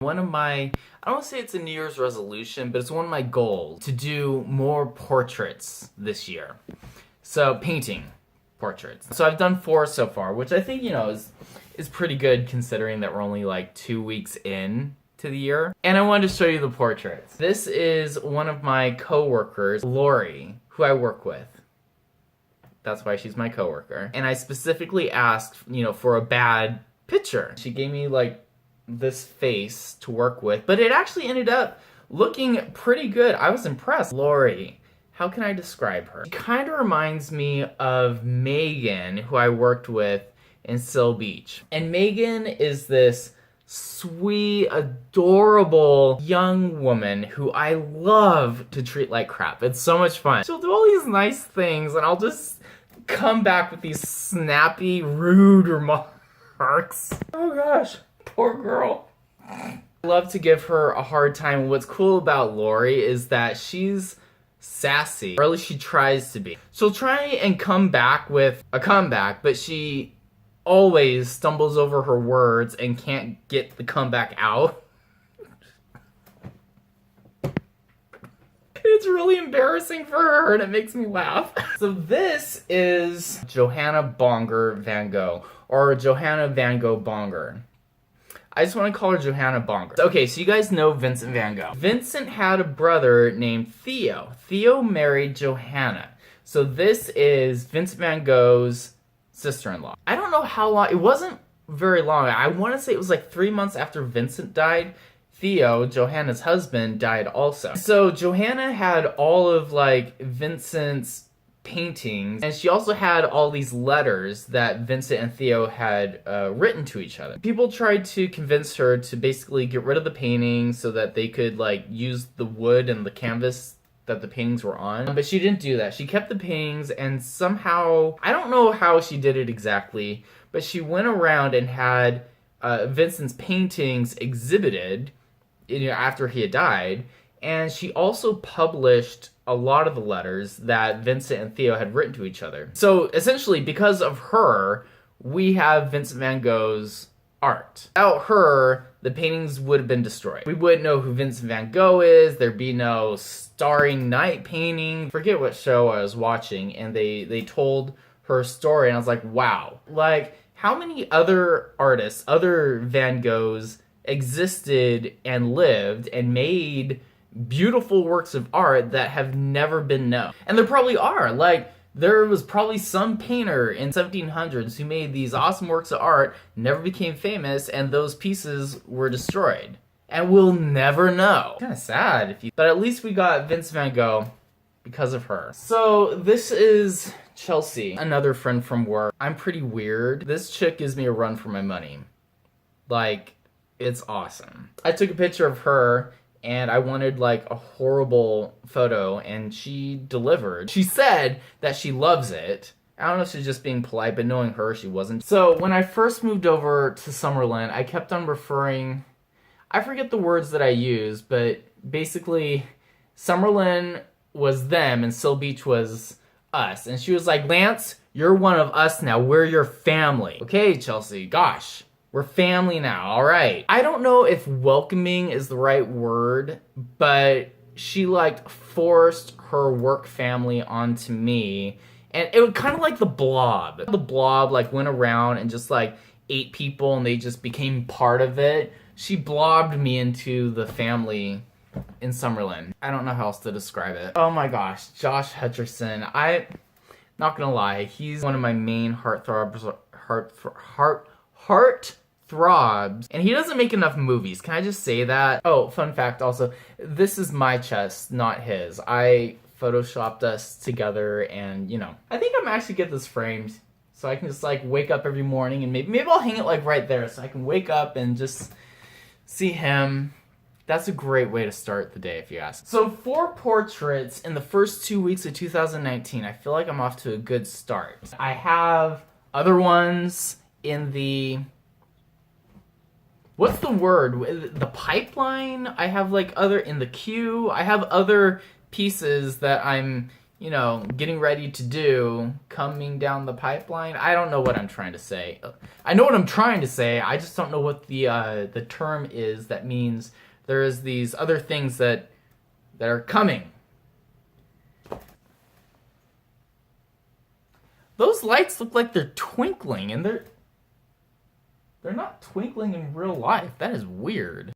One of my, I don't want to say it's a New Year's resolution, but it's one of my goals to do more portraits this year. So painting portraits. So I've done 4 so far, which I think, is pretty good considering that we're only like 2 weeks in to the year. And I wanted to show you the portraits. This is one of my coworkers, Laurie, who I work with. That's why she's my coworker. And I specifically asked, for a bad picture. She gave me like this face to work with, but it actually ended up looking pretty good. I was impressed. Laurie, how can I describe her? She kind of reminds me of Megan, who I worked with in Seal Beach. And Megan is this sweet, adorable young woman who I love to treat like crap. It's so much fun. She'll do all these nice things and I'll just come back with these snappy, rude remarks. Oh gosh. Poor girl. I love to give her a hard time. What's cool about Laurie is that she's sassy, or at least she tries to be. She'll try and come back with a comeback, but she always stumbles over her words and can't get the comeback out. It's really embarrassing for her and it makes me laugh. So this is Johanna Bonger Van Gogh, or Johanna Van Gogh Bonger. I just want to call her Johanna Bonger. Okay, so you guys know Vincent Van Gogh. Vincent had a brother named Theo. Theo married Johanna. So this is Vincent Van Gogh's sister-in-law. I don't know how long, it wasn't very long. I want to say it was like 3 months after Vincent died. Theo, Johanna's husband, died also. So Johanna had all of like Vincent's paintings, and she also had all these letters that Vincent and Theo had written to each other. People tried to convince her to basically get rid of the paintings so that they could like use the wood and the canvas that the paintings were on, but she didn't do that. She kept the paintings, and somehow, I don't know how she did it exactly, but she went around and had Vincent's paintings exhibited after he had died, and she also published a lot of the letters that Vincent and Theo had written to each other. So essentially, because of her, we have Vincent Van Gogh's art. Without her, the paintings would have been destroyed. We wouldn't know who Vincent Van Gogh is. There'd be no Starry Night painting. Forget what show I was watching, and they told her story, and I was like, wow. Like, how many other artists, other Van Goghs, existed and lived and made beautiful works of art that have never been known? And there probably are. Like, there was probably some painter in 1700s who made these awesome works of art, never became famous, and those pieces were destroyed. And we'll never know. Kind of sad, but at least we got Vince Van Gogh because of her. So this is Chelsea, another friend from work. I'm pretty weird. This chick gives me a run for my money. Like, it's awesome. I took a picture of her and I wanted like a horrible photo, and she delivered. She said that she loves it. I don't know if she's just being polite, but knowing her, she wasn't. So when I first moved over to Summerlin, I kept on referring, I forget the words that I used, but basically Summerlin was them and Seal Beach was us. And she was like, Lance, you're one of us now. We're your family. Okay, Chelsea, gosh. We're family now, all right. I don't know if welcoming is the right word, but she like forced her work family onto me, and it was kind of like the Blob. The Blob like went around and just like ate people, and they just became part of it. She blobbed me into the family in Summerlin. I don't know how else to describe it. Oh my gosh, Josh Hutcherson. Not gonna lie, he's one of my main heartthrobs, and he doesn't make enough movies. Can I just say that? Oh, fun fact also, this is my chest, not his. I photoshopped us together, and I think I'm actually get this framed so I can just like wake up every morning, and maybe I'll hang it like right there so I can wake up and just see him. That's a great way to start the day, if you ask. So 4 portraits in the first 2 weeks of 2019. I feel like I'm off to a good start. I have other ones in the, what's the word? The pipeline? I have like other in the queue. I have other pieces that I'm you know, getting ready to do coming down the pipeline. I don't know what I'm trying to say. I know what I'm trying to say. I just don't know what the term is that means there's these other things that are coming. Those lights look like they're twinkling, and they're not twinkling in real life. That is weird.